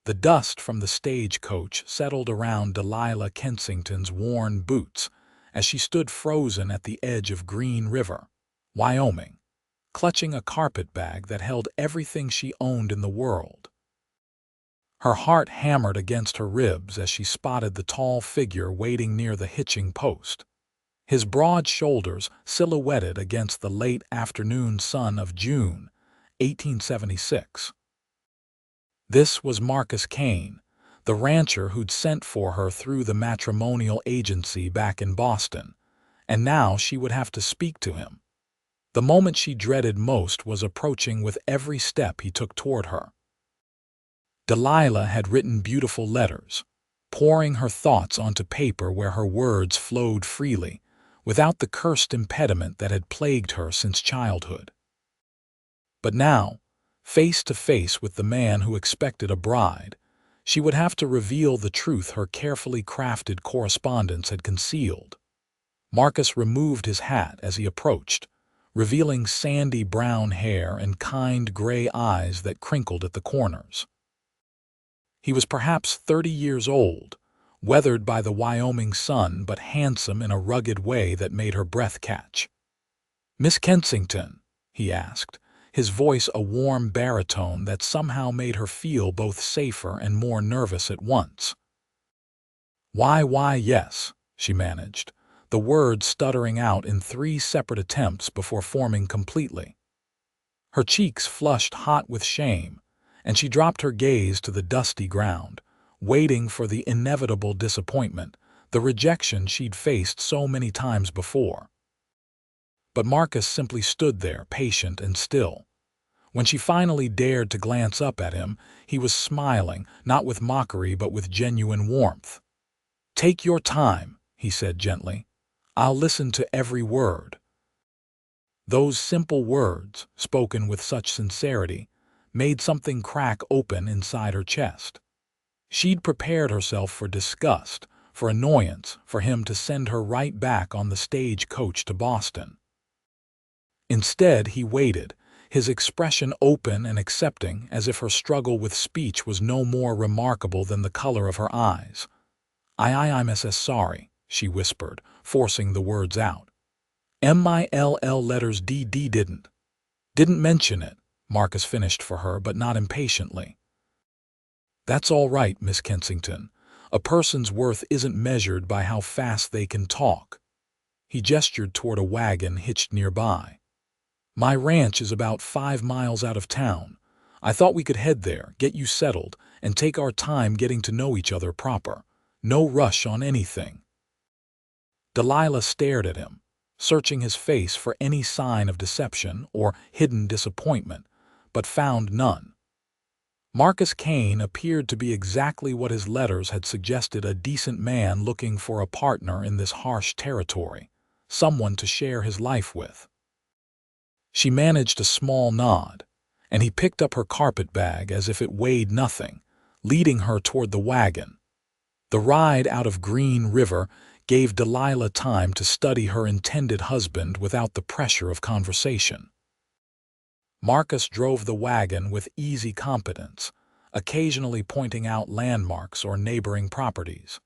The dust from the stagecoach settled around Delilah Kensington's worn boots as she stood frozen at the edge of Green River, Wyoming, clutching a carpet bag that held everything she owned in the world. Her heart hammered against her ribs as she spotted the tall figure waiting near the hitching post, his broad shoulders silhouetted against the late afternoon sun of June, 1876. This was Marcus Kane, the rancher who'd sent for her through the matrimonial agency back in Boston, and now she would have to speak to him. The moment she dreaded most was approaching with every step he took toward her. Delilah had written beautiful letters, pouring her thoughts onto paper where her words flowed freely, without the cursed impediment that had plagued her since childhood. But now, face to face with the man who expected a bride, she would have to reveal the truth her carefully crafted correspondence had concealed. Marcus removed his hat as he approached, revealing sandy brown hair and kind gray eyes that crinkled at the corners. He was perhaps 30 years old, weathered by the Wyoming sun but handsome in a rugged way that made her breath catch. "Miss Kensington?" he asked, his voice a warm baritone that somehow made her feel both safer and more nervous at once. Why, yes," she managed, the words stuttering out in 3 separate attempts before forming completely. Her cheeks flushed hot with shame, and she dropped her gaze to the dusty ground, waiting for the inevitable disappointment, the rejection she'd faced so many times before. But Marcus simply stood there, patient and still. When she finally dared to glance up at him, he was smiling, not with mockery but with genuine warmth. "Take your time," he said gently. "I'll listen to every word." Those simple words, spoken with such sincerity, made something crack open inside her chest. She'd prepared herself for disgust, for annoyance, for him to send her right back on the stagecoach to Boston. Instead, he waited, his expression open and accepting, as if her struggle with speech was no more remarkable than the color of her eyes. I'm sorry," she whispered, forcing the words out. "MILL letters DD didn't mention it," Marcus finished for her, but not impatiently. "That's all right, Miss Kensington. A person's worth isn't measured by how fast they can talk." He gestured toward a wagon hitched nearby. "My ranch is about 5 miles out of town. I thought we could head there, get you settled, and take our time getting to know each other proper. No rush on anything." Delilah stared at him, searching his face for any sign of deception or hidden disappointment, but found none. Marcus Kane appeared to be exactly what his letters had suggested: a decent man looking for a partner in this harsh territory, someone to share his life with. She managed a small nod, and he picked up her carpet bag as if it weighed nothing, leading her toward the wagon. The ride out of Green River gave Delilah time to study her intended husband without the pressure of conversation. Marcus drove the wagon with easy competence, occasionally pointing out landmarks or neighboring properties.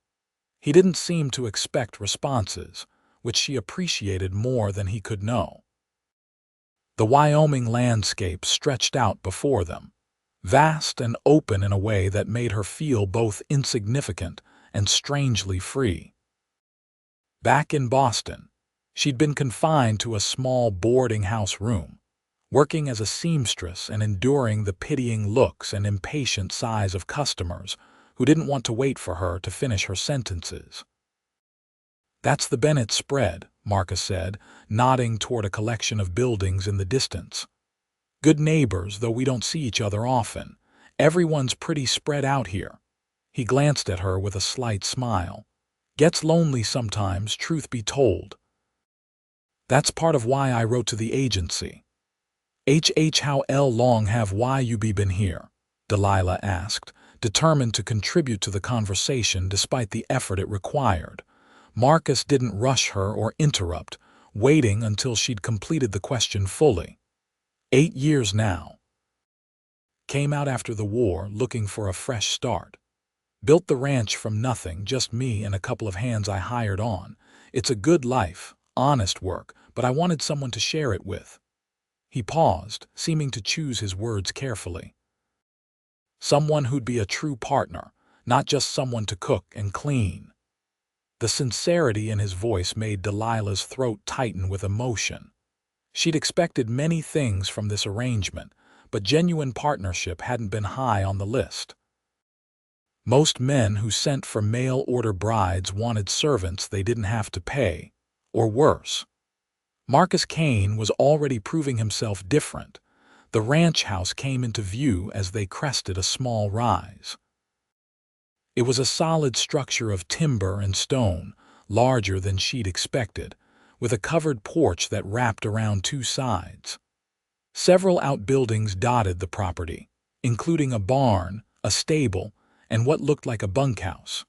He didn't seem to expect responses, which she appreciated more than he could know. The Wyoming landscape stretched out before them, vast and open in a way that made her feel both insignificant and strangely free. Back in Boston, she'd been confined to a small boarding house room, working as a seamstress and enduring the pitying looks and impatient sighs of customers who didn't want to wait for her to finish her sentences. "That's the Bennett spread," Marcus said, nodding toward a collection of buildings in the distance. "Good neighbors, though we don't see each other often. Everyone's pretty spread out here." He glanced at her with a slight smile. "Gets lonely sometimes, truth be told. That's part of why I wrote to the agency." How long have you been here?" Delilah asked, determined to contribute to the conversation despite the effort it required. Marcus didn't rush her or interrupt, waiting until she'd completed the question fully. 8 years now." Came out after the war looking for a fresh start. Built the ranch from nothing, just me and a couple of hands I hired on. It's a good life, honest work, but I wanted someone to share it with." He paused, seeming to choose his words carefully. "Someone who'd be a true partner, not just someone to cook and clean." The sincerity in his voice made Delilah's throat tighten with emotion. She'd expected many things from this arrangement, but genuine partnership hadn't been high on the list. Most men who sent for mail-order brides wanted servants they didn't have to pay, or worse. Marcus Kane was already proving himself different. The ranch house came into view as they crested a small rise. It was a solid structure of timber and stone, larger than she'd expected, with a covered porch that wrapped around two sides. Several outbuildings dotted the property, including a barn, a stable, and what looked like a bunkhouse.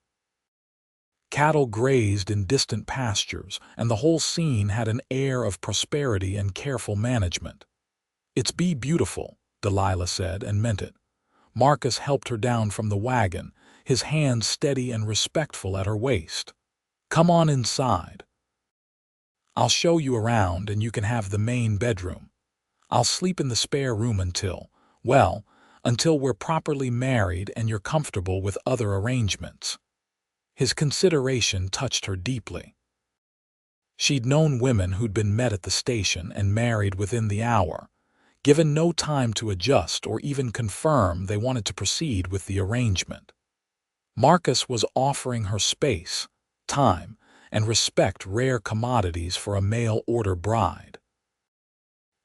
Cattle grazed in distant pastures, and the whole scene had an air of prosperity and careful management. "It's beautiful," Delilah said, and meant it. Marcus helped her down from the wagon, his hands steady and respectful at her waist. "Come on inside. I'll show you around, and you can have the main bedroom. I'll sleep in the spare room until we're properly married and you're comfortable with other arrangements." His consideration touched her deeply. She'd known women who'd been met at the station and married within the hour, given no time to adjust or even confirm they wanted to proceed with the arrangement. Marcus was offering her space, time, and respect, rare commodities for a mail-order bride.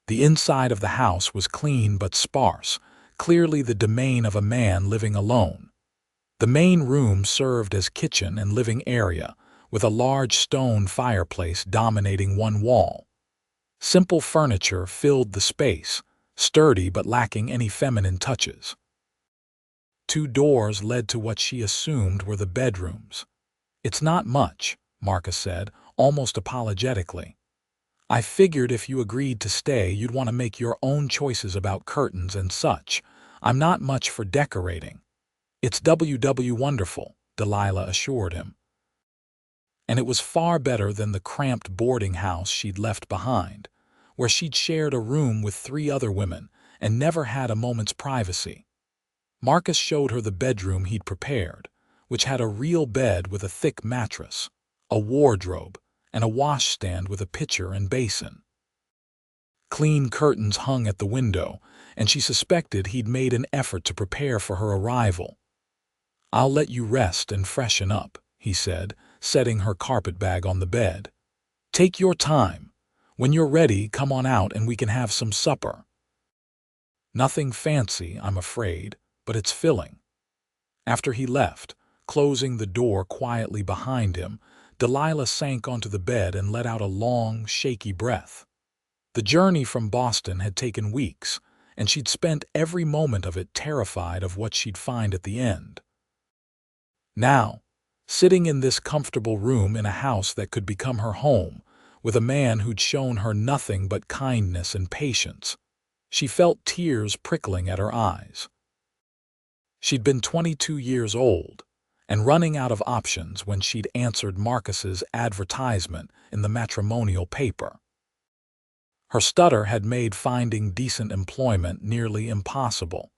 The inside of the house was clean but sparse, clearly the domain of a man living alone. The main room served as kitchen and living area, with a large stone fireplace dominating one wall. Simple furniture filled the space, sturdy but lacking any feminine touches. Two doors led to what she assumed were the bedrooms. "It's not much," Marcus said, almost apologetically. "I figured if you agreed to stay, you'd want to make your own choices about curtains and such. I'm not much for decorating." "It's wonderful," Delilah assured him. And it was far better than the cramped boarding house she'd left behind, where she'd shared a room with 3 other women and never had a moment's privacy. Marcus showed her the bedroom he'd prepared, which had a real bed with a thick mattress, a wardrobe, and a washstand with a pitcher and basin. Clean curtains hung at the window, and she suspected he'd made an effort to prepare for her arrival. "I'll let you rest and freshen up," he said, setting her carpetbag on the bed. "Take your time. When you're ready, come on out and we can have some supper." "Nothing fancy, I'm afraid, but it's filling." After he left, closing the door quietly behind him, Delilah sank onto the bed and let out a long, shaky breath. The journey from Boston had taken weeks, and she'd spent every moment of it terrified of what she'd find at the end. Now, sitting in this comfortable room in a house that could become her home, with a man who'd shown her nothing but kindness and patience, she felt tears prickling at her eyes. She'd been 22 years old, and running out of options when she'd answered Marcus's advertisement in the matrimonial paper. Her stutter had made finding decent employment nearly impossible,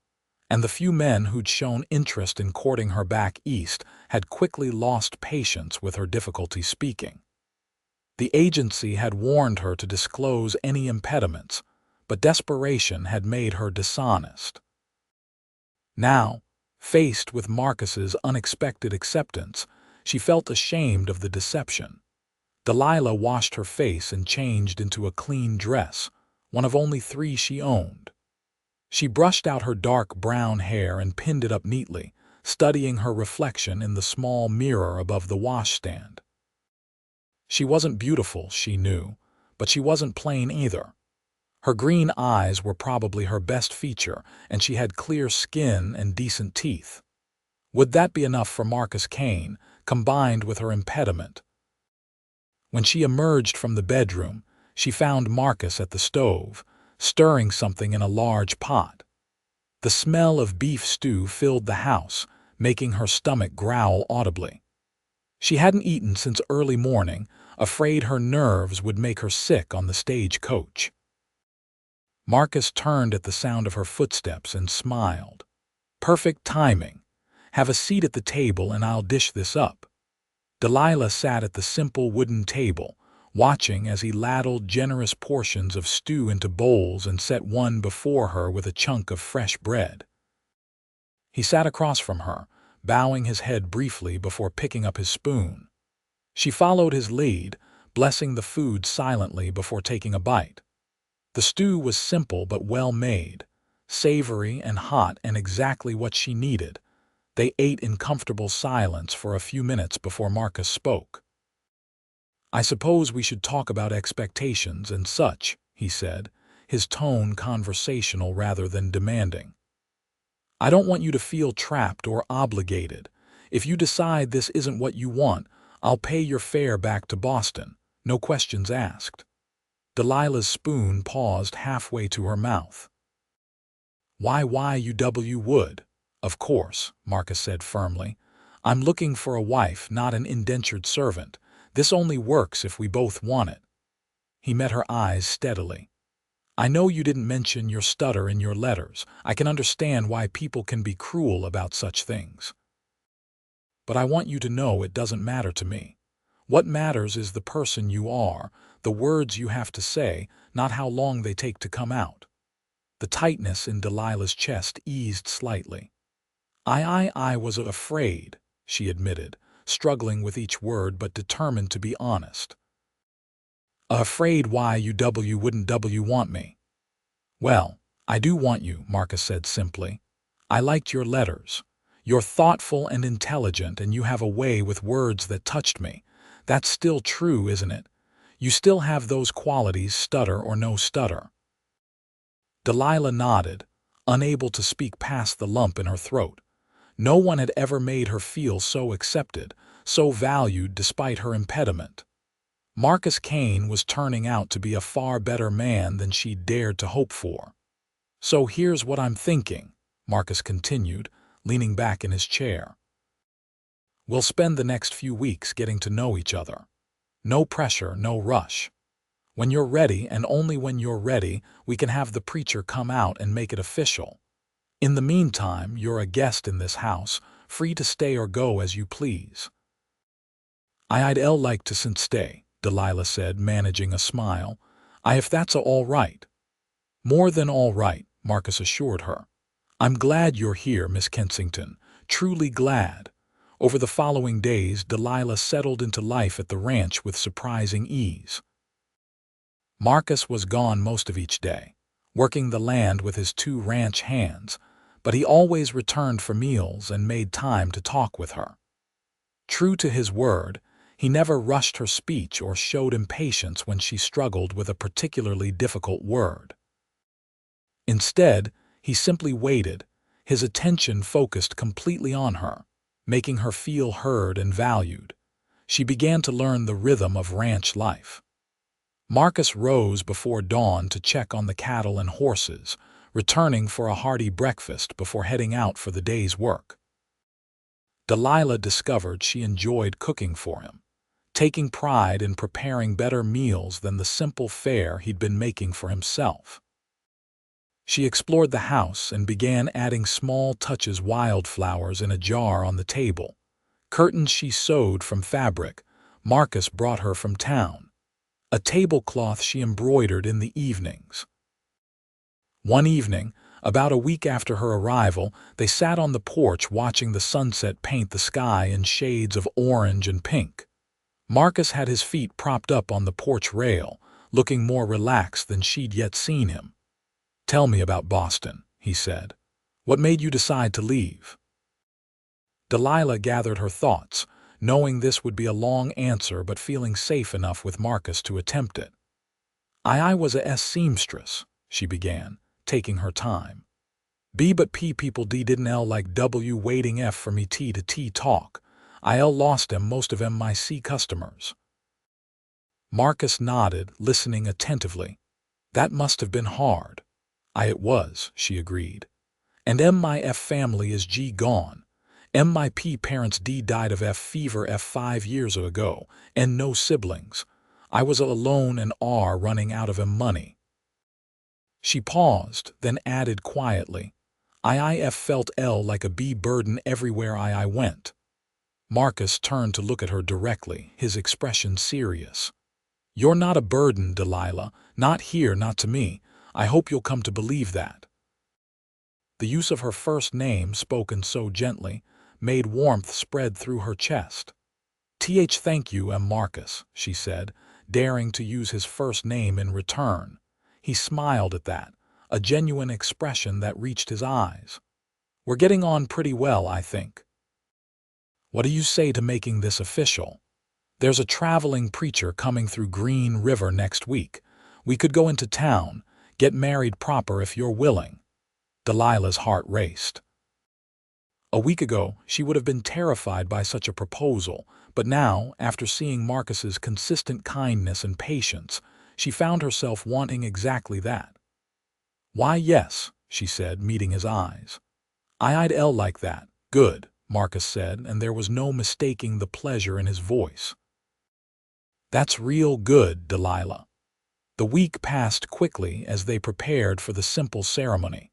and the few men who'd shown interest in courting her back east had quickly lost patience with her difficulty speaking. The agency had warned her to disclose any impediments, but desperation had made her dishonest. Now, faced with Marcus's unexpected acceptance, she felt ashamed of the deception. Delilah washed her face and changed into a clean dress, one of only 3 she owned. She brushed out her dark brown hair and pinned it up neatly, studying her reflection in the small mirror above the washstand. She wasn't beautiful, she knew, but she wasn't plain either. Her green eyes were probably her best feature, and she had clear skin and decent teeth. Would that be enough for Marcus Kane, combined with her impediment? When she emerged from the bedroom, she found Marcus at the stove, stirring something in a large pot. The smell of beef stew filled the house, making her stomach growl audibly. She hadn't eaten since early morning, afraid her nerves would make her sick on the stagecoach. Marcus turned at the sound of her footsteps and smiled. "Perfect timing. Have a seat at the table and I'll dish this up." Delilah sat at the simple wooden table, watching as he ladled generous portions of stew into bowls and set one before her with a chunk of fresh bread. He sat across from her, bowing his head briefly before picking up his spoon. She followed his lead, blessing the food silently before taking a bite. The stew was simple but well made, savory and hot and exactly what she needed. They ate in comfortable silence for a few minutes before Marcus spoke. "I suppose we should talk about expectations and such," he said, his tone conversational rather than demanding. "I don't want you to feel trapped or obligated. If you decide this isn't what you want, I'll pay your fare back to Boston, no questions asked." Delilah's spoon paused halfway to her mouth. "Why you would? Of course," Marcus said firmly. "I'm looking for a wife, not an indentured servant. This only works if we both want it." He met her eyes steadily. "I know you didn't mention your stutter in your letters. I can understand why people can be cruel about such things. But I want you to know it doesn't matter to me. What matters is the person you are, the words you have to say, not how long they take to come out." The tightness in Delilah's chest eased slightly. I was afraid," she admitted, struggling with each word but determined to be honest. "Afraid why you wouldn't want me." "Well, I do want you," Marcus said simply. "I liked your letters. You're thoughtful and intelligent, and you have a way with words that touched me. That's still true, isn't it? You still have those qualities, stutter or no stutter." Delilah nodded, unable to speak past the lump in her throat. No one had ever made her feel so accepted, so valued despite her impediment. Marcus Kane was turning out to be a far better man than she'd dared to hope for. "So here's what I'm thinking," Marcus continued, leaning back in his chair. "We'll spend the next few weeks getting to know each other. No pressure, no rush. When you're ready, and only when you're ready, we can have the preacher come out and make it official. In the meantime, you're a guest in this house, free to stay or go as you please." "I'd like to stay," Delilah said, managing a smile. If that's all right." "More than all right," Marcus assured her. "I'm glad you're here, Miss Kensington, truly glad." Over the following days, Delilah settled into life at the ranch with surprising ease. Marcus was gone most of each day, working the land with his two ranch hands, but he always returned for meals and made time to talk with her. True to his word, he never rushed her speech or showed impatience when she struggled with a particularly difficult word. Instead, he simply waited, his attention focused completely on her, making her feel heard and valued. She began to learn the rhythm of ranch life. Marcus rose before dawn to check on the cattle and horses, returning for a hearty breakfast before heading out for the day's work. Delilah discovered she enjoyed cooking for him, taking pride in preparing better meals than the simple fare he'd been making for himself. She explored the house and began adding small touches: wildflowers in a jar on the table, curtains she sewed from fabric Marcus brought her from town, a tablecloth she embroidered in the evenings. One evening, about a week after her arrival, they sat on the porch watching the sunset paint the sky in shades of orange and pink. Marcus had his feet propped up on the porch rail, looking more relaxed than she'd yet seen him. "Tell me about Boston," he said. "What made you decide to leave?" Delilah gathered her thoughts, knowing this would be a long answer but feeling safe enough with Marcus to attempt it. I was a seamstress," she began, taking her time. "B but P people didn't L like W waiting F for me T to T talk. I lost most of my C customers." Marcus nodded, listening attentively. "That must have been hard." It was," she agreed. And my family is gone. My parents died of fever 5 years ago, and no siblings. I was alone and running out of money. She paused, then added quietly, I felt like a burden everywhere I went. Marcus turned to look at her directly, his expression serious. You're not a burden, Delilah. Not here, not to me. I hope you'll come to believe that. The use of her first name, spoken so gently, made warmth spread through her chest. Thank you, Marcus, she said, daring to use his first name in return. He smiled at that, a genuine expression that reached his eyes. We're getting on pretty well, I think. What do you say to making this official? There's a traveling preacher coming through Green River next week. We could go into town, get married proper if you're willing. Delilah's heart raced. A week ago, she would have been terrified by such a proposal, but now, after seeing Marcus's consistent kindness and patience, she found herself wanting exactly that. Why, yes, she said, meeting his eyes. I'd like that. Good, Marcus said, and there was no mistaking the pleasure in his voice. That's real good, Delilah. The week passed quickly as they prepared for the simple ceremony.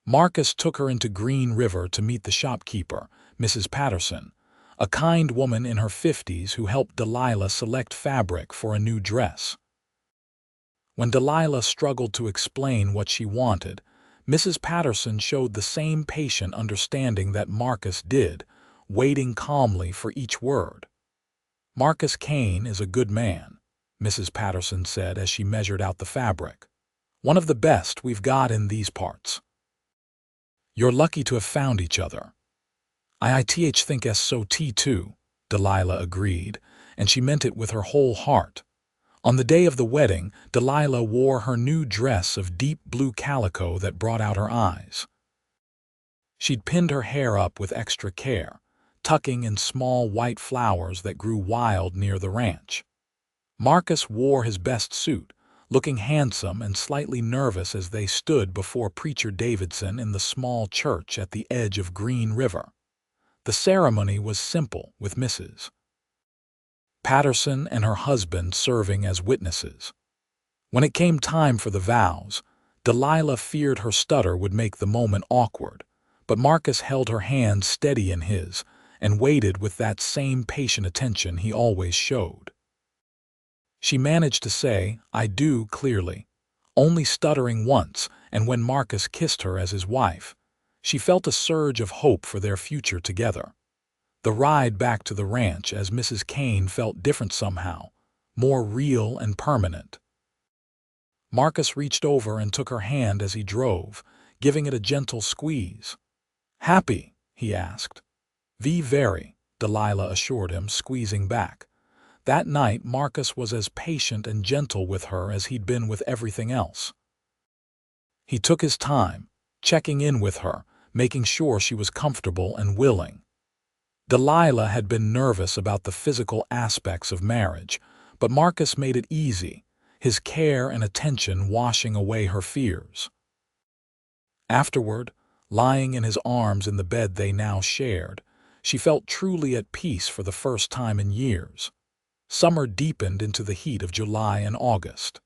Marcus took her into Green River to meet the shopkeeper, Mrs. Patterson, a kind woman in her 50s who helped Delilah select fabric for a new dress. When Delilah struggled to explain what she wanted, Mrs. Patterson showed the same patient understanding that Marcus did, waiting calmly for each word. Marcus Kane is a good man, Mrs. Patterson said as she measured out the fabric. One of the best we've got in these parts. You're lucky to have found each other. I think so too, Delilah agreed, and she meant it with her whole heart. On the day of the wedding, Delilah wore her new dress of deep blue calico that brought out her eyes. She'd pinned her hair up with extra care, tucking in small white flowers that grew wild near the ranch. Marcus wore his best suit, looking handsome and slightly nervous as they stood before Preacher Davidson in the small church at the edge of Green River. The ceremony was simple, with Mrs. Patterson and her husband serving as witnesses. When it came time for the vows, Delilah feared her stutter would make the moment awkward, but Marcus held her hand steady in his and waited with that same patient attention he always showed. She managed to say, I do, clearly, only stuttering once, and when Marcus kissed her as his wife, she felt a surge of hope for their future together. The ride back to the ranch as Mrs. Kane felt different somehow, more real and permanent. Marcus reached over and took her hand as he drove, giving it a gentle squeeze. Happy? He asked. Very, Delilah assured him, squeezing back. That night, Marcus was as patient and gentle with her as he'd been with everything else. He took his time, checking in with her, making sure she was comfortable and willing. Delilah had been nervous about the physical aspects of marriage, but Marcus made it easy, his care and attention washing away her fears. Afterward, lying in his arms in the bed they now shared, she felt truly at peace for the first time in years. Summer deepened into the heat of July and August.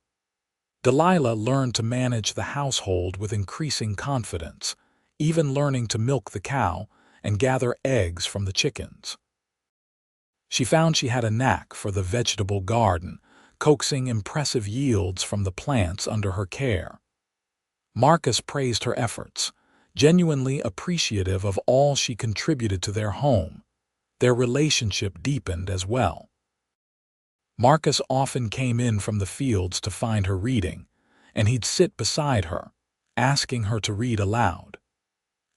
Delilah learned to manage the household with increasing confidence, even learning to milk the cow and gather eggs from the chickens. She found she had a knack for the vegetable garden, coaxing impressive yields from the plants under her care. Marcus praised her efforts, genuinely appreciative of all she contributed to their home. Their relationship deepened as well. Marcus often came in from the fields to find her reading, and he'd sit beside her, asking her to read aloud.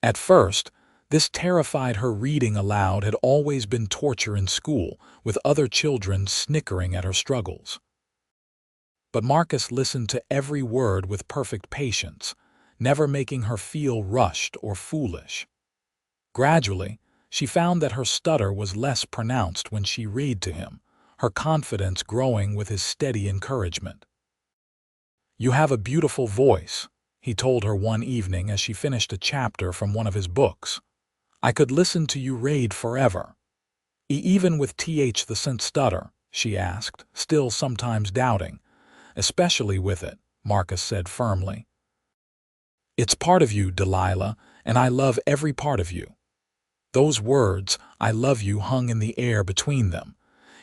At first, this terrified her. Reading aloud had always been torture in school, with other children snickering at her struggles. But Marcus listened to every word with perfect patience, never making her feel rushed or foolish. Gradually, she found that her stutter was less pronounced when she read to him, her confidence growing with his steady encouragement. You have a beautiful voice, he told her one evening as she finished a chapter from one of his books. "I could listen to you read forever." Even with the stutter, she asked, still sometimes doubting. "Especially with it," Marcus said firmly. "It's part of you, Delilah, and I love every part of you." Those words, "I love you," hung in the air between them.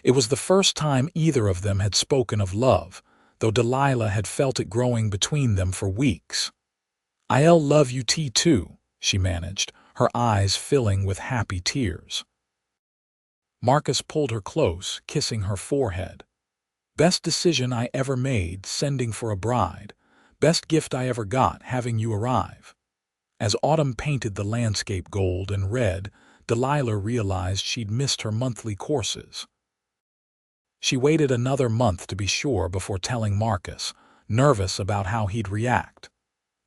It was the first time either of them had spoken of love, though Delilah had felt it growing between them for weeks. "I'll love you too," she managed, her eyes filling with happy tears. Marcus pulled her close, kissing her forehead. "Best decision I ever made, sending for a bride. Best gift I ever got, having you arrive." As autumn painted the landscape gold and red, Delilah realized she'd missed her monthly courses. She waited another month to be sure before telling Marcus, nervous about how he'd react.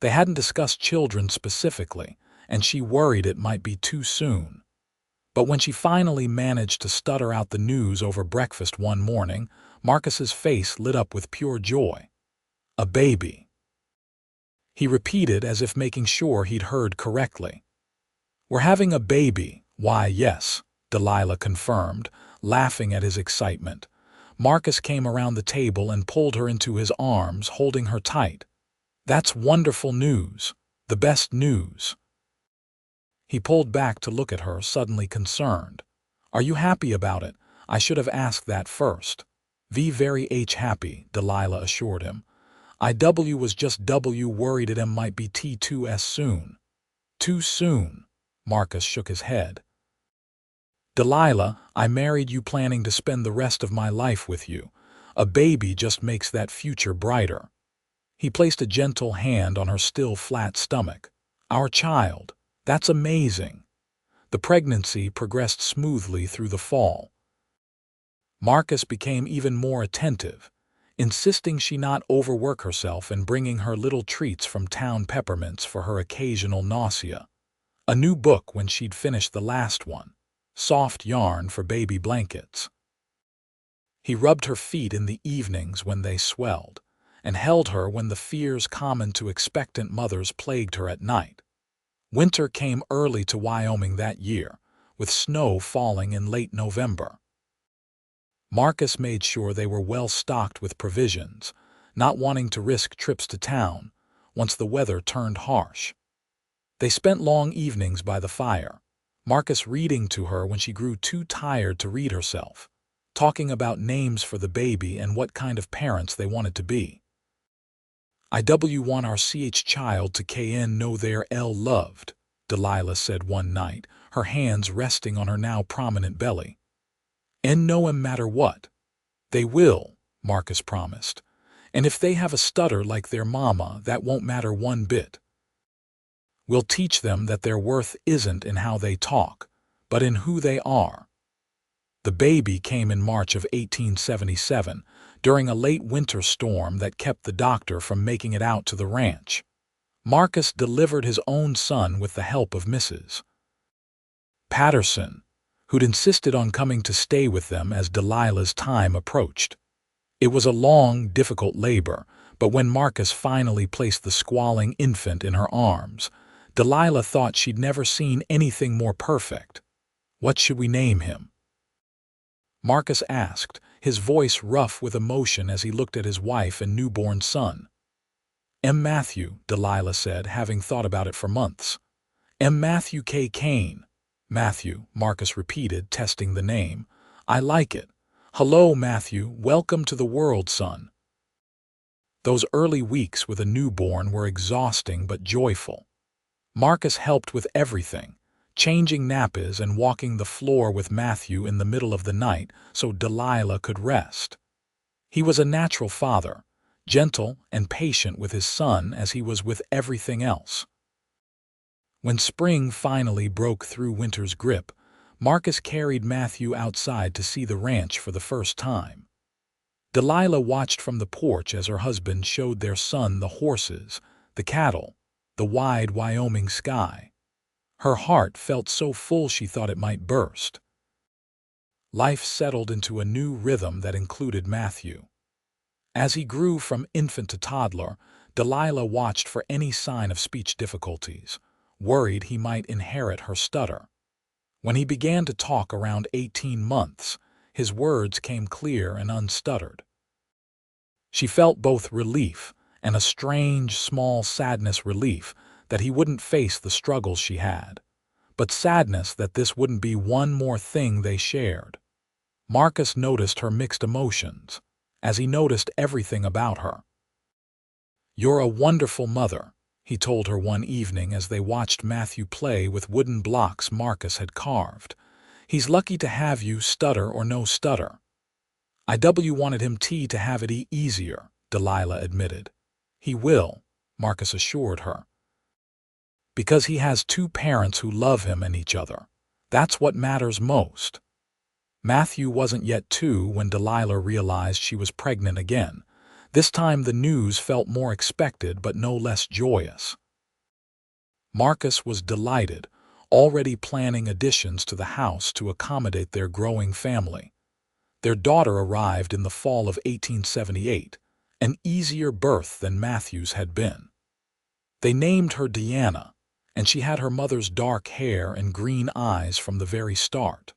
They hadn't discussed children specifically, and she worried it might be too soon. But when she finally managed to stutter out the news over breakfast one morning, Marcus's face lit up with pure joy. "A baby," he repeated as if making sure he'd heard correctly. "We're having a baby." "Why, yes," Delilah confirmed, laughing at his excitement. Marcus came around the table and pulled her into his arms, holding her tight. "That's wonderful news. The best news." He pulled back to look at her, suddenly concerned. "Are you happy about it? I should have asked that first." Very happy," Delilah assured him. "IW was just worried it might be T2S soon." "Too soon?" Marcus shook his head. "Delilah, I married you planning to spend the rest of my life with you. A baby just makes that future brighter." He placed a gentle hand on her still flat stomach. "Our child. That's amazing." The pregnancy progressed smoothly through the fall. Marcus became even more attentive, insisting she not overwork herself and bringing her little treats from town peppermints for her occasional nausea. A new book when she'd finished the last one. Soft yarn for baby blankets. He rubbed her feet in the evenings when they swelled, and held her when the fears common to expectant mothers plagued her at night. Winter came early to Wyoming that year, with snow falling in late November. Marcus made sure they were well stocked with provisions, not wanting to risk trips to town once the weather turned harsh. They spent long evenings by the fire, Marcus reading to her when she grew too tired to read herself, talking about names for the baby and what kind of parents they wanted to be. "IW want our child to KN know they're loved," Delilah said one night, her hands resting on her now prominent belly. "And know 'em matter what." "They will," Marcus promised. "And if they have a stutter like their mama, that won't matter one bit. We'll teach them that their worth isn't in how they talk, but in who they are." The baby came in March of 1877, during a late winter storm that kept the doctor from making it out to the ranch. Marcus delivered his own son with the help of Mrs. Patterson, who'd insisted on coming to stay with them as Delilah's time approached. It was a long, difficult labor, but when Marcus finally placed the squalling infant in her arms, Delilah thought she'd never seen anything more perfect. "What should we name him?" Marcus asked, his voice rough with emotion as he looked at his wife and newborn son. Matthew," Delilah said, having thought about it for months. Matthew K. Kane." "Matthew," Marcus repeated, testing the name. "I like it. Hello, Matthew. Welcome to the world, son." Those early weeks with a newborn were exhausting but joyful. Marcus helped with everything, changing nappies and walking the floor with Matthew in the middle of the night so Delilah could rest. He was a natural father, gentle and patient with his son as he was with everything else. When spring finally broke through winter's grip, Marcus carried Matthew outside to see the ranch for the first time. Delilah watched from the porch as her husband showed their son the horses, the cattle, the wide Wyoming sky. Her heart felt so full she thought it might burst. Life settled into a new rhythm that included Matthew. As he grew from infant to toddler, Delilah watched for any sign of speech difficulties, worried he might inherit her stutter. When he began to talk around 18 months, his words came clear and unstuttered. She felt both relief and a strange, small relief that he wouldn't face the struggles she had, but sadness that this wouldn't be one more thing they shared. Marcus noticed her mixed emotions, as he noticed everything about her. "You're a wonderful mother," he told her one evening as they watched Matthew play with wooden blocks Marcus had carved. "He's lucky to have you, stutter or no stutter." "I wanted him to have it easier," Delilah admitted. "He will," Marcus assured her. "Because he has two parents who love him and each other. That's what matters most." Matthew wasn't yet 2 when Delilah realized she was pregnant again. This time the news felt more expected but no less joyous. Marcus was delighted, already planning additions to the house to accommodate their growing family. Their daughter arrived in the fall of 1878, an easier birth than Matthew's had been. They named her Deanna, and she had her mother's dark hair and green eyes from the very start.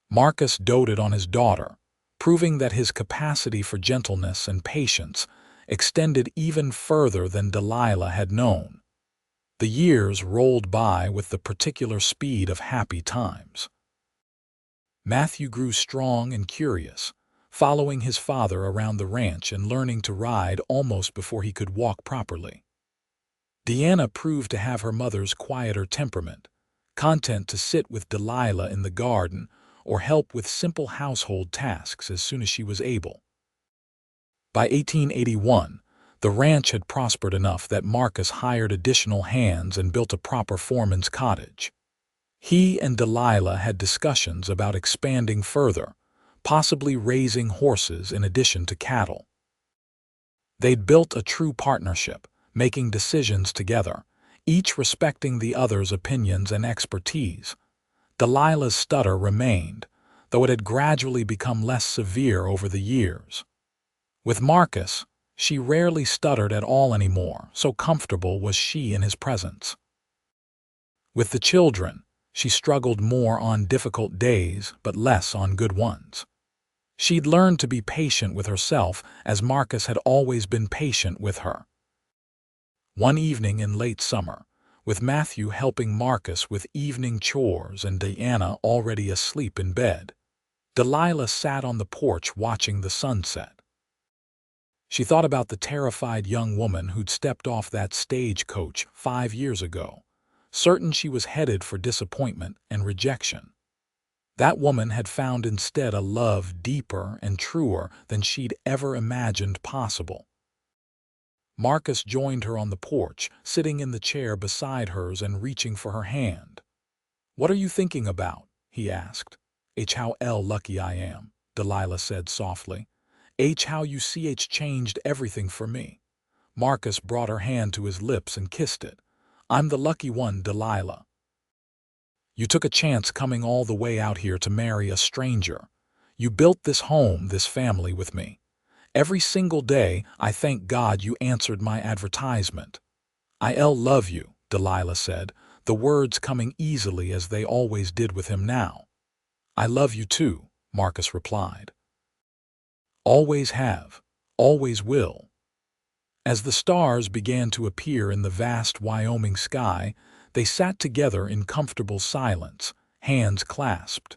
Marcus doted on his daughter, proving that his capacity for gentleness and patience extended even further than Delilah had known. The years rolled by with the particular speed of happy times. Matthew grew strong and curious, following his father around the ranch and learning to ride almost before he could walk properly. Deanna proved to have her mother's quieter temperament, content to sit with Delilah in the garden or help with simple household tasks as soon as she was able. By 1881, the ranch had prospered enough that Marcus hired additional hands and built a proper foreman's cottage. He and Delilah had discussions about expanding further, possibly raising horses in addition to cattle. They'd built a true partnership, making decisions together, each respecting the other's opinions and expertise. Delilah's stutter remained, though it had gradually become less severe over the years. With Marcus, she rarely stuttered at all anymore, so comfortable was she in his presence. With the children, she struggled more on difficult days but less on good ones. She'd learned to be patient with herself as Marcus had always been patient with her. One evening in late summer, with Matthew helping Marcus with evening chores and Deanna already asleep in bed, Delilah sat on the porch watching the sunset. She thought about the terrified young woman who'd stepped off that stagecoach 5 years ago, certain she was headed for disappointment and rejection. That woman had found instead a love deeper and truer than she'd ever imagined possible. Marcus joined her on the porch, sitting in the chair beside hers and reaching for her hand. "What are you thinking about?" he asked. "How lucky I am," Delilah said softly. "How you changed everything for me." Marcus brought her hand to his lips and kissed it. "I'm the lucky one, Delilah. You took a chance coming all the way out here to marry a stranger. You built this home, this family with me. Every single day, I thank God you answered my advertisement." "I love you," Delilah said, the words coming easily as they always did with him now. "I love you too," Marcus replied. "Always have, always will." As the stars began to appear in the vast Wyoming sky, they sat together in comfortable silence, hands clasped,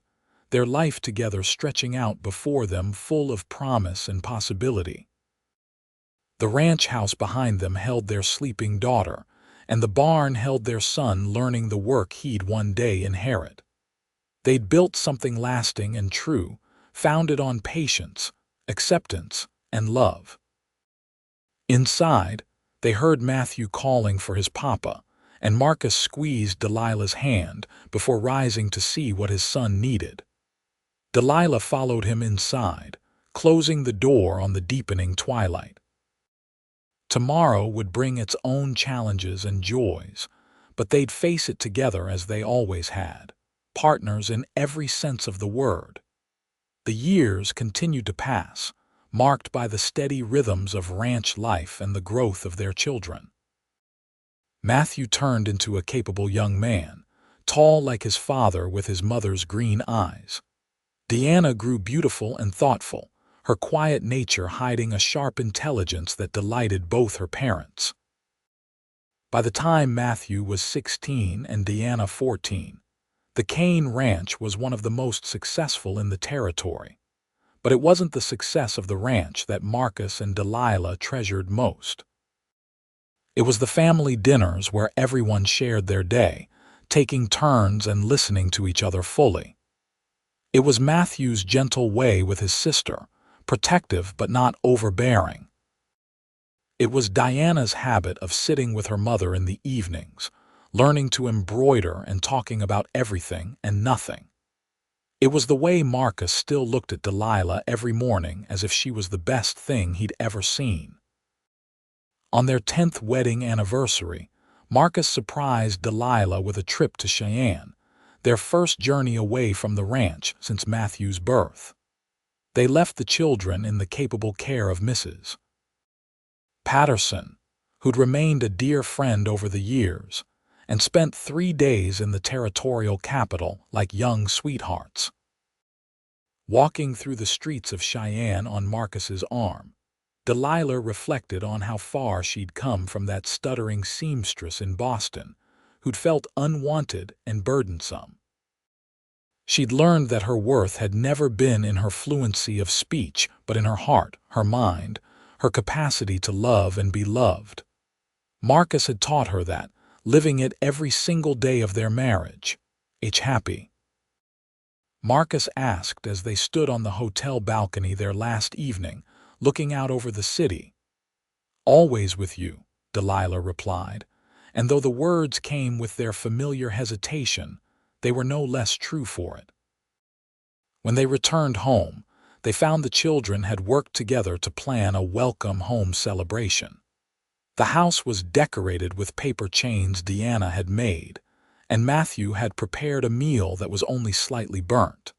their life together stretching out before them full of promise and possibility. The ranch house behind them held their sleeping daughter, and the barn held their son learning the work he'd one day inherit. They'd built something lasting and true, founded on patience, acceptance, and love. Inside, they heard Matthew calling for his papa, and Marcus squeezed Delilah's hand before rising to see what his son needed. Delilah followed him inside, closing the door on the deepening twilight. Tomorrow would bring its own challenges and joys, but they'd face it together as they always had, partners in every sense of the word. The years continued to pass, marked by the steady rhythms of ranch life and the growth of their children. Matthew turned into a capable young man, tall like his father with his mother's green eyes. Deanna grew beautiful and thoughtful, her quiet nature hiding a sharp intelligence that delighted both her parents. By the time Matthew was 16 and Deanna 14, the Kane Ranch was one of the most successful in the territory. But it wasn't the success of the ranch that Marcus and Delilah treasured most. It was the family dinners where everyone shared their day, taking turns and listening to each other fully. It was Matthew's gentle way with his sister, protective but not overbearing. It was Diana's habit of sitting with her mother in the evenings, learning to embroider and talking about everything and nothing. It was the way Marcus still looked at Delilah every morning as if she was the best thing he'd ever seen. On their 10th wedding anniversary, Marcus surprised Delilah with a trip to Cheyenne, their first journey away from the ranch since Matthew's birth. They left the children in the capable care of Mrs. Patterson, who'd remained a dear friend over the years, and spent 3 days in the territorial capital like young sweethearts. Walking through the streets of Cheyenne on Marcus's arm, Delilah reflected on how far she'd come from that stuttering seamstress in Boston, who'd felt unwanted and burdensome. She'd learned that her worth had never been in her fluency of speech, but in her heart, her mind, her capacity to love and be loved. Marcus had taught her that, living it every single day of their marriage. Happy. Marcus asked as they stood on the hotel balcony their last evening, looking out over the city. "Always with you," Delilah replied, and though the words came with their familiar hesitation, they were no less true for it. When they returned home, they found the children had worked together to plan a welcome home celebration. The house was decorated with paper chains Deanna had made, and Matthew had prepared a meal that was only slightly burnt.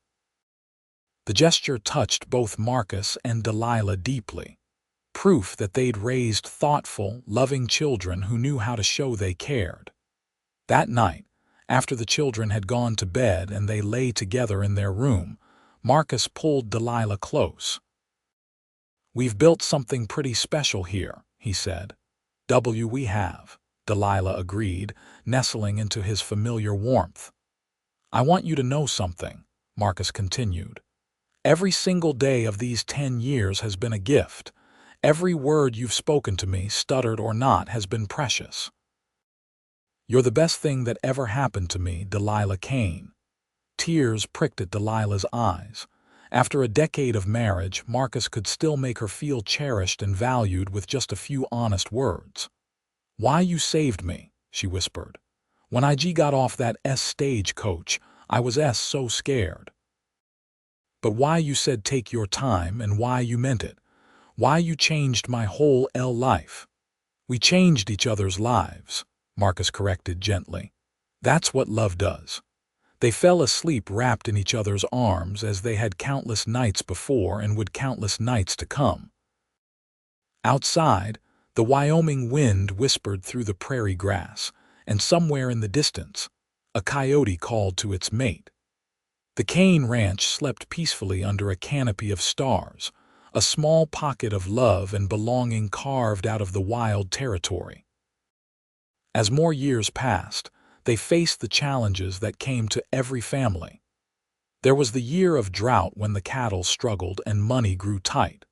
The gesture touched both Marcus and Delilah deeply, proof that they'd raised thoughtful, loving children who knew how to show they cared. That night, after the children had gone to bed and they lay together in their room, Marcus pulled Delilah close. "We've built something pretty special here," he said. "We have," Delilah agreed, nestling into his familiar warmth. "I want you to know something," Marcus continued. "Every single day of these 10 years has been a gift. Every word you've spoken to me, stuttered or not, has been precious. You're the best thing that ever happened to me, Delilah Kane." Tears pricked at Delilah's eyes. After a decade of marriage, Marcus could still make her feel cherished and valued with just a few honest words. "Why you saved me," she whispered. "When I got off that stagecoach, I was so scared. But why you said take your time and why you meant it. Why you changed my whole life." "We changed each other's lives," Marcus corrected gently. "That's what love does." They fell asleep wrapped in each other's arms as they had countless nights before and would countless nights to come. Outside, the Wyoming wind whispered through the prairie grass, and somewhere in the distance, a coyote called to its mate. The Kane Ranch slept peacefully under a canopy of stars, a small pocket of love and belonging carved out of the wild territory. As more years passed, they faced the challenges that came to every family. There was the year of drought when the cattle struggled and money grew tight.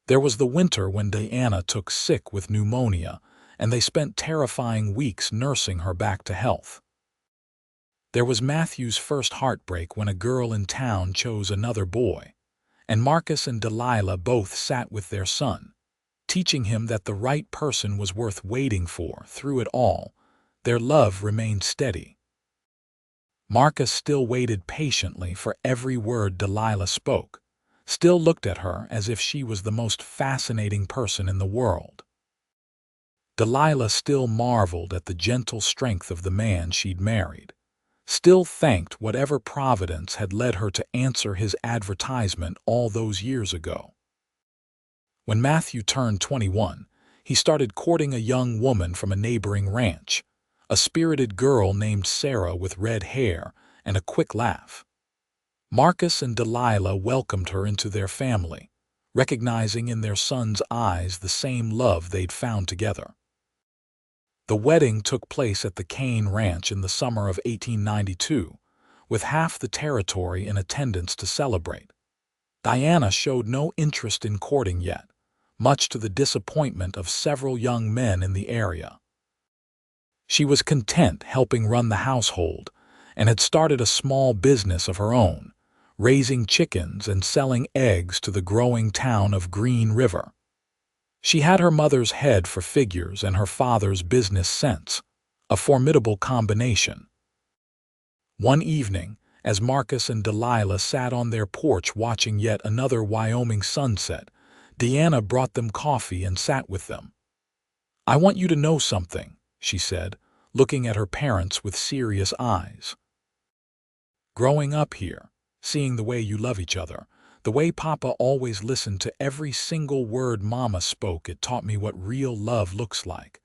There was the winter when Diana took sick with pneumonia, and they spent terrifying weeks nursing her back to health. There was Matthew's first heartbreak when a girl in town chose another boy, and Marcus and Delilah both sat with their son, teaching him that the right person was worth waiting for. Through it all, their love remained steady. Marcus still waited patiently for every word Delilah spoke, still looked at her as if she was the most fascinating person in the world. Delilah still marveled at the gentle strength of the man she'd married, still thanked whatever providence had led her to answer his advertisement all those years ago. When Matthew turned 21, he started courting a young woman from a neighboring ranch, a spirited girl named Sarah with red hair and a quick laugh. Marcus and Delilah welcomed her into their family, recognizing in their son's eyes the same love they'd found together. The wedding took place at the Kane Ranch in the summer of 1892, with half the territory in attendance to celebrate. Diana showed no interest in courting yet, much to the disappointment of several young men in the area. She was content helping run the household and had started a small business of her own, raising chickens and selling eggs to the growing town of Green River. She had her mother's head for figures and her father's business sense, a formidable combination. One evening, as Marcus and Delilah sat on their porch watching yet another Wyoming sunset, Deanna brought them coffee and sat with them. "I want you to know something," she said, looking at her parents with serious eyes. "Growing up here, seeing the way you love each other, the way Papa always listened to every single word Mama spoke, it taught me what real love looks like.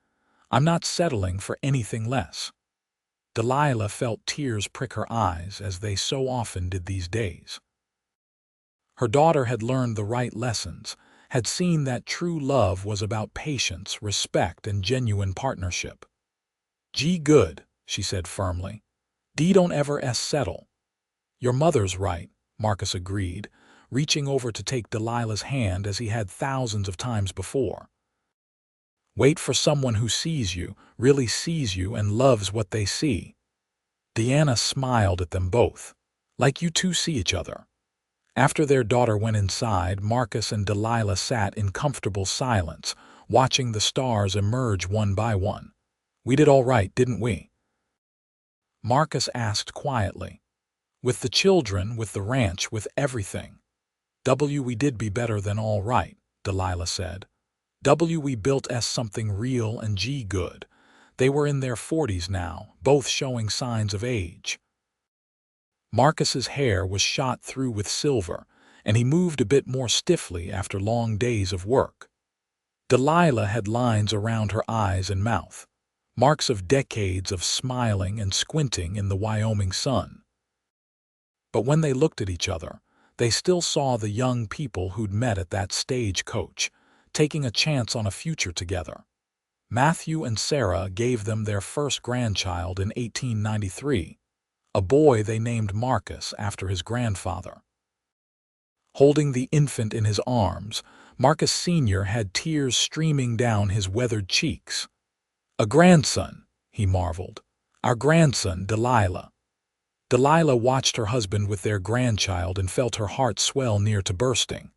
I'm not settling for anything less." Delilah felt tears prick her eyes, as they so often did these days. Her daughter had learned the right lessons, had seen that true love was about patience, respect, and genuine partnership. "G good," she said firmly. "D don't ever settle." "Your mother's right," Marcus agreed, reaching over to take Delilah's hand as he had thousands of times before. "Wait for someone who sees you, really sees you, and loves what they see." Deanna smiled at them both, "Like you two see each other." After their daughter went inside, Marcus and Delilah sat in comfortable silence, watching the stars emerge one by one. "We did all right, didn't we?" Marcus asked quietly. "With the children, with the ranch, with everything." We did be better than all right," Delilah said. We built something real and G good. They were in their 40s now, both showing signs of age. Marcus's hair was shot through with silver, and he moved a bit more stiffly after long days of work. Delilah had lines around her eyes and mouth, marks of decades of smiling and squinting in the Wyoming sun. But when they looked at each other, they still saw the young people who'd met at that stagecoach, taking a chance on a future together. Matthew and Sarah gave them their first grandchild in 1893, a boy they named Marcus after his grandfather. Holding the infant in his arms, Marcus Sr. had tears streaming down his weathered cheeks. "A grandson," he marveled. "Our grandson, Delilah." Delilah watched her husband with their grandchild and felt her heart swell near to bursting.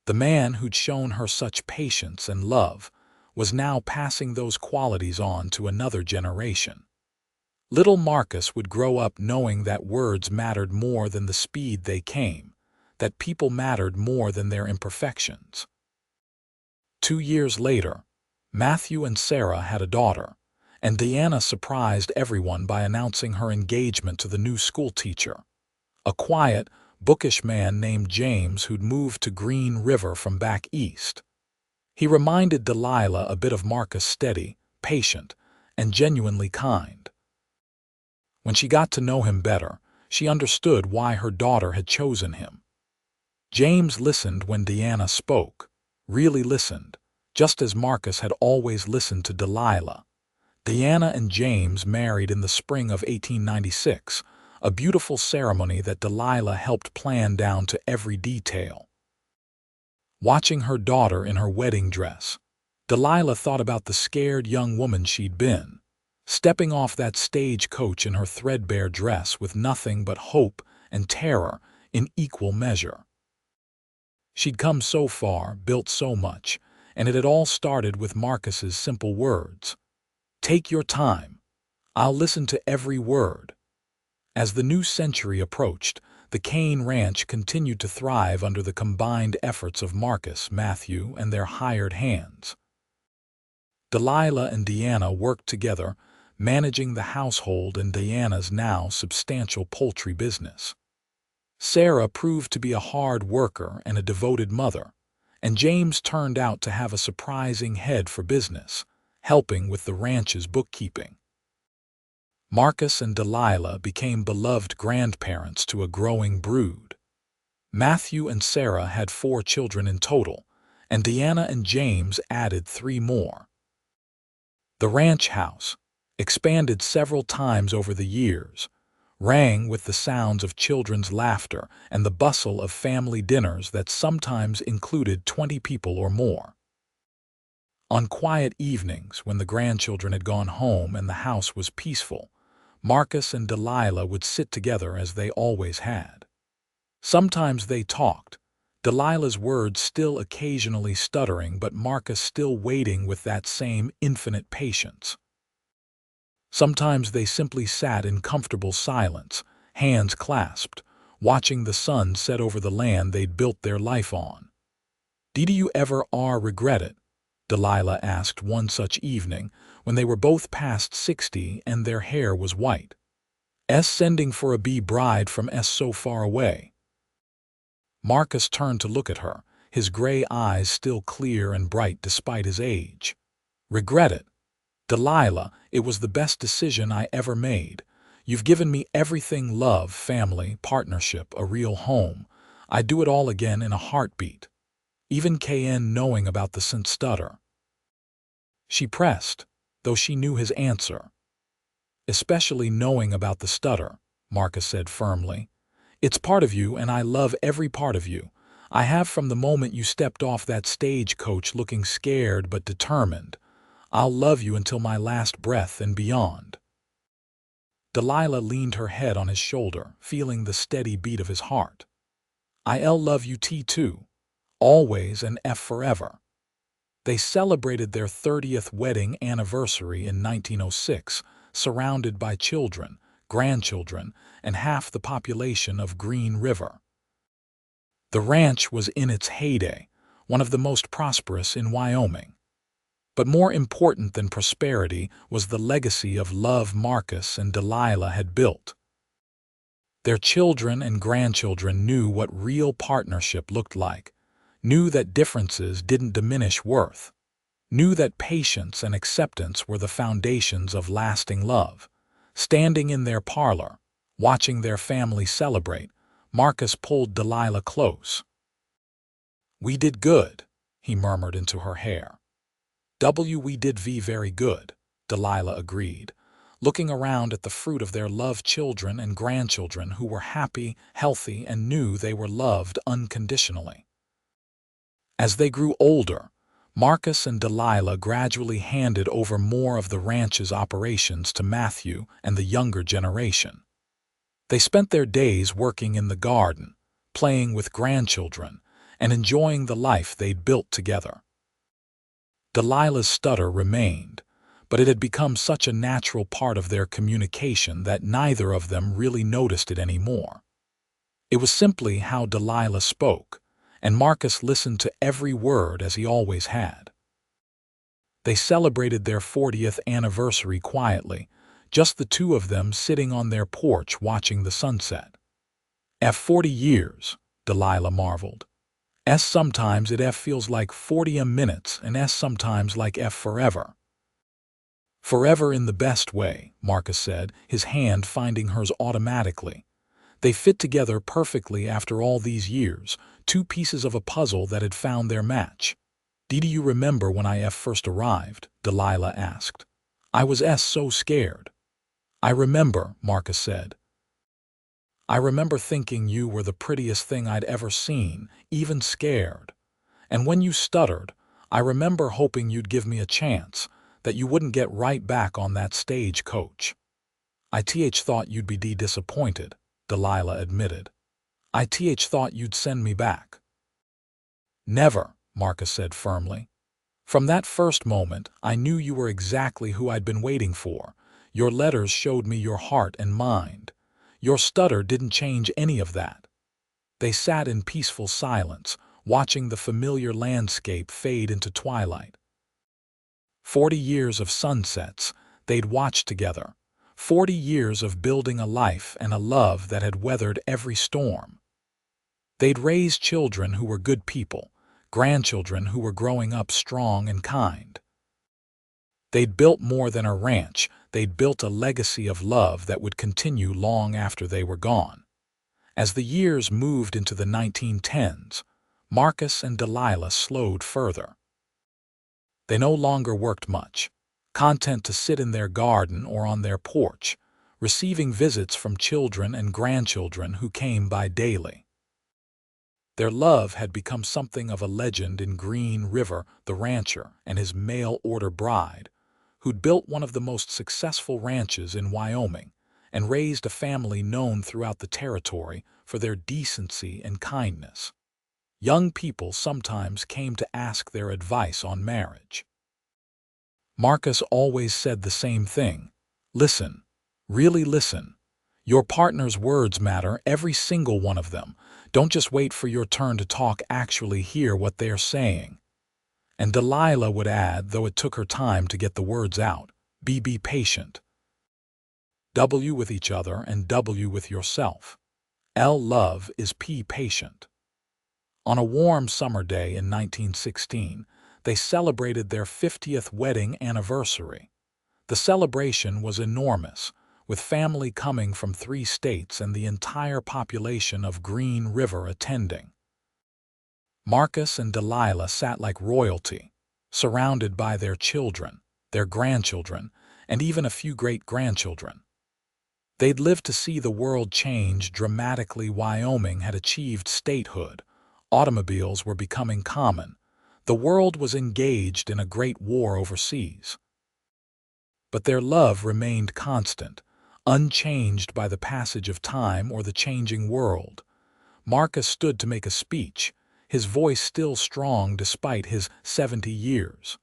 The man who'd shown her such patience and love was now passing those qualities on to another generation. Little Marcus would grow up knowing that words mattered more than the speed they came, that people mattered more than their imperfections. 2 years later, Matthew and Sarah had a daughter, and Deanna surprised everyone by announcing her engagement to the new schoolteacher, a quiet, bookish man named James who'd moved to Green River from back east. He reminded Delilah a bit of Marcus, steady, patient, and genuinely kind. When she got to know him better, she understood why her daughter had chosen him. James listened when Deanna spoke, really listened, just as Marcus had always listened to Delilah. Deanna and James married in the spring of 1896, a beautiful ceremony that Delilah helped plan down to every detail. Watching her daughter in her wedding dress, Delilah thought about the scared young woman she'd been, stepping off that stagecoach in her threadbare dress with nothing but hope and terror in equal measure. She'd come so far, built so much, and it had all started with Marcus's simple words. "Take your time. I'll listen to every word." As the new century approached, the Kane Ranch continued to thrive under the combined efforts of Marcus, Matthew, and their hired hands. Delilah and Deanna worked together, managing the household and Deanna's now substantial poultry business. Sarah proved to be a hard worker and a devoted mother, and James turned out to have a surprising head for business, helping with the ranch's bookkeeping. Marcus and Delilah became beloved grandparents to a growing brood. Matthew and Sarah had 4 children in total, and Deanna and James added 3 more. The ranch house, expanded several times over the years, rang with the sounds of children's laughter and the bustle of family dinners that sometimes included 20 people or more. On quiet evenings, when the grandchildren had gone home and the house was peaceful, Marcus and Delilah would sit together as they always had. Sometimes they talked, Delilah's words still occasionally stuttering but Marcus still waiting with that same infinite patience. Sometimes they simply sat in comfortable silence, hands clasped, watching the sun set over the land they'd built their life on. "Did you ever regret it?" Delilah asked one such evening when they were both past 60 and their hair was white. Sending for a bride from so far away." Marcus turned to look at her, his gray eyes still clear and bright despite his age. "Regret it? Delilah, it was the best decision I ever made. You've given me everything: love, family, partnership, a real home. I'd do it all again in a heartbeat. Even Kane knowing about the Stutter." She pressed, though she knew his answer. "Especially knowing about the Stutter," Marcus said firmly. "It's part of you and I love every part of you. I have from the moment you stepped off that stagecoach looking scared but determined. I'll love you until my last breath and beyond." Delilah leaned her head on his shoulder, feeling the steady beat of his heart. "I'll love you too, always and forever." They celebrated their 30th wedding anniversary in 1906, surrounded by children, grandchildren, and half the population of Green River. The ranch was in its heyday, one of the most prosperous in Wyoming. But more important than prosperity was the legacy of love Marcus and Delilah had built. Their children and grandchildren knew what real partnership looked like, knew that differences didn't diminish worth, knew that patience and acceptance were the foundations of lasting love. Standing in their parlor, watching their family celebrate, Marcus pulled Delilah close. "We did good," he murmured into her hair. We did very good," Delilah agreed, looking around at the fruit of their loved children and grandchildren who were happy, healthy, and knew they were loved unconditionally. As they grew older, Marcus and Delilah gradually handed over more of the ranch's operations to Matthew and the younger generation. They spent their days working in the garden, playing with grandchildren, and enjoying the life they'd built together. Delilah's stutter remained, but it had become such a natural part of their communication that neither of them really noticed it anymore. It was simply how Delilah spoke, and Marcus listened to every word as he always had. They celebrated their 40th anniversary quietly, just the two of them sitting on their porch watching the sunset. 40 years, Delilah marveled. Sometimes it feels like 40 minutes and sometimes like forever." "Forever in the best way," Marcus said, his hand finding hers automatically. They fit together perfectly after all these years, two pieces of a puzzle that had found their match. "Do you remember when I first arrived?" Delilah asked. "I was so scared." "I remember," Marcus said. "I remember thinking you were the prettiest thing I'd ever seen, even scared. And when you stuttered, I remember hoping you'd give me a chance, that you wouldn't get right back on that stagecoach." "I thought you'd be disappointed," Delilah admitted. "I thought you'd send me back." "Never," Marcus said firmly. "From that first moment, I knew you were exactly who I'd been waiting for. Your letters showed me your heart and mind. Your stutter didn't change any of that." They sat in peaceful silence, watching the familiar landscape fade into twilight. 40 years of sunsets they'd watched together, 40 years of building a life and a love that had weathered every storm. They'd raised children who were good people, grandchildren who were growing up strong and kind. They'd built more than a ranch, they'd built a legacy of love that would continue long after they were gone. As the years moved into the 1910s, Marcus and Delilah slowed further. They no longer worked much, content to sit in their garden or on their porch, receiving visits from children and grandchildren who came by daily. Their love had become something of a legend in Green River, the rancher and his mail-order bride, who'd built one of the most successful ranches in Wyoming and raised a family known throughout the territory for their decency and kindness. Young people sometimes came to ask their advice on marriage. Marcus always said the same thing: listen, really listen. Your partner's words matter, every single one of them. Don't just wait for your turn to talk, actually hear what they're saying. And Delilah would add, though it took her time to get the words out, be patient. W with each other and W with yourself. L love is P patient. On a warm summer day in 1916, they celebrated their 50th wedding anniversary. The celebration was enormous, with family coming from 3 states and the entire population of Green River attending. Marcus and Delilah sat like royalty, surrounded by their children, their grandchildren, and even a few great-grandchildren. They'd lived to see the world change dramatically. Wyoming had achieved statehood. Automobiles were becoming common. The world was engaged in a great war overseas. But their love remained constant, unchanged by the passage of time or the changing world. Marcus stood to make a speech, his voice still strong despite his 70 years.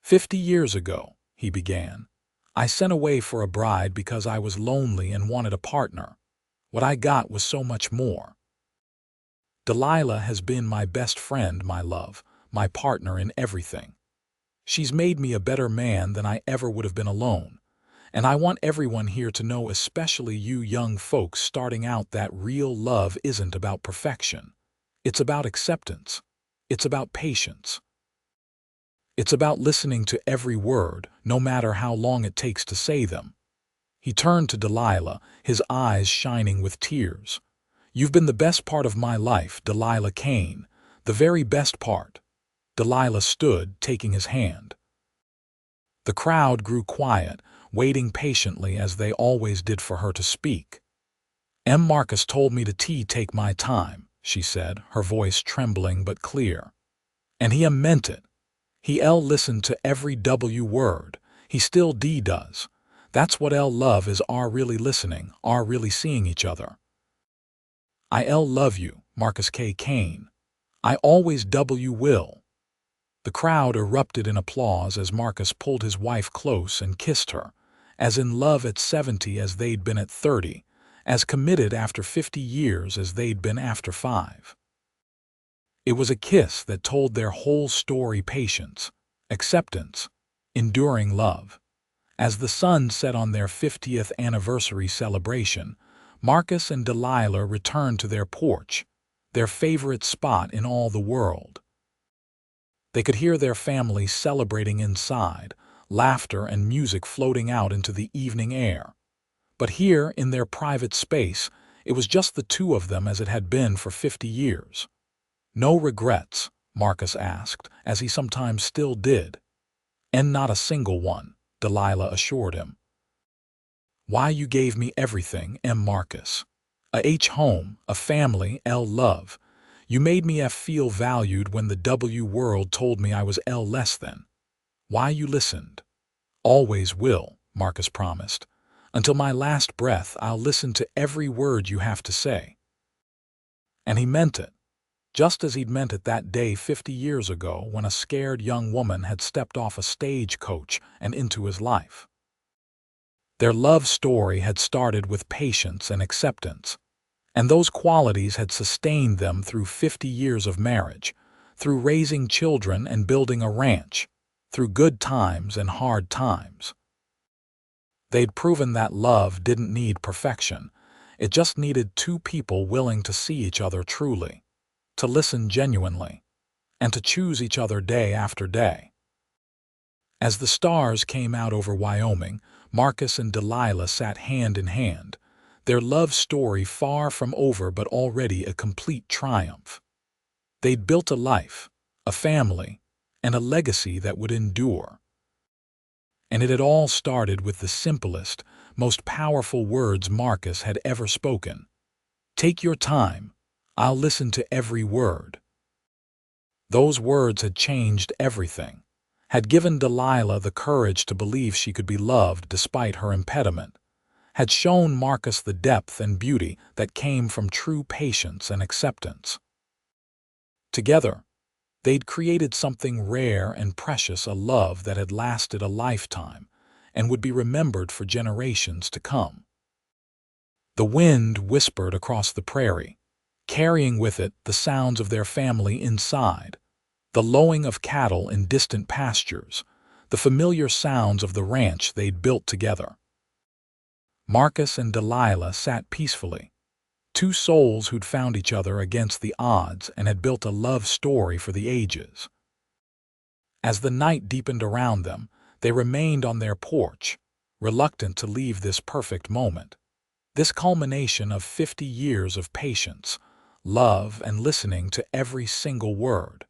50 years ago, he began, I sent away for a bride because I was lonely and wanted a partner. What I got was so much more. Delilah has been my best friend, my love, my partner in everything. She's made me a better man than I ever would have been alone. And I want everyone here to know, especially you young folks starting out, that real love isn't about perfection. It's about acceptance. It's about patience. It's about listening to every word, no matter how long it takes to say them. He turned to Delilah, his eyes shining with tears. You've been the best part of my life, Delilah Kane, the very best part. Delilah stood, taking his hand. The crowd grew quiet, waiting patiently as they always did for her to speak. Marcus told me to take my time, she said, her voice trembling but clear. And he meant it. He listened to every W word. He still does. That's what love is, really listening, really seeing each other. I love you, Marcus Kane. I always will. The crowd erupted in applause as Marcus pulled his wife close and kissed her, as in love at 70 as they'd been at 30, as committed after 50 years as they'd been after 5. It was a kiss that told their whole story: patience, acceptance, enduring love. As the sun set on their 50th anniversary celebration, Marcus and Delilah returned to their porch, their favorite spot in all the world. They could hear their family celebrating inside, laughter and music floating out into the evening air. But here, in their private space, it was just the two of them as it had been for 50 years. No regrets, Marcus asked, as he sometimes still did. And not a single one, Delilah assured him. Why, you gave me everything, Marcus. A home, a family, love. You made me feel valued when the W world told me I was less than. Why, you listened. Always will, Marcus promised. Until my last breath, I'll listen to every word you have to say. And he meant it, just as he'd meant it that day 50 years ago when a scared young woman had stepped off a stagecoach and into his life. Their love story had started with patience and acceptance, and those qualities had sustained them through 50 years of marriage, through raising children and building a ranch, through good times and hard times. They'd proven that love didn't need perfection. It just needed two people willing to see each other truly, to listen genuinely, and to choose each other day after day. As the stars came out over Wyoming, Marcus and Delilah sat hand in hand, their love story far from over but already a complete triumph. They'd built a life, a family, and a legacy that would endure. And it had all started with the simplest, most powerful words Marcus had ever spoken. "Take your time. I'll listen to every word." Those words had changed everything, had given Delilah the courage to believe she could be loved despite her impediment, had shown Marcus the depth and beauty that came from true patience and acceptance. Together, they'd created something rare and precious, a love that had lasted a lifetime and would be remembered for generations to come. The wind whispered across the prairie, carrying with it the sounds of their family inside, the lowing of cattle in distant pastures, the familiar sounds of the ranch they'd built together. Marcus and Delilah sat peacefully, two souls who'd found each other against the odds and had built a love story for the ages. As the night deepened around them, they remained on their porch, reluctant to leave this perfect moment, this culmination of 50 years of patience, love, and listening to every single word.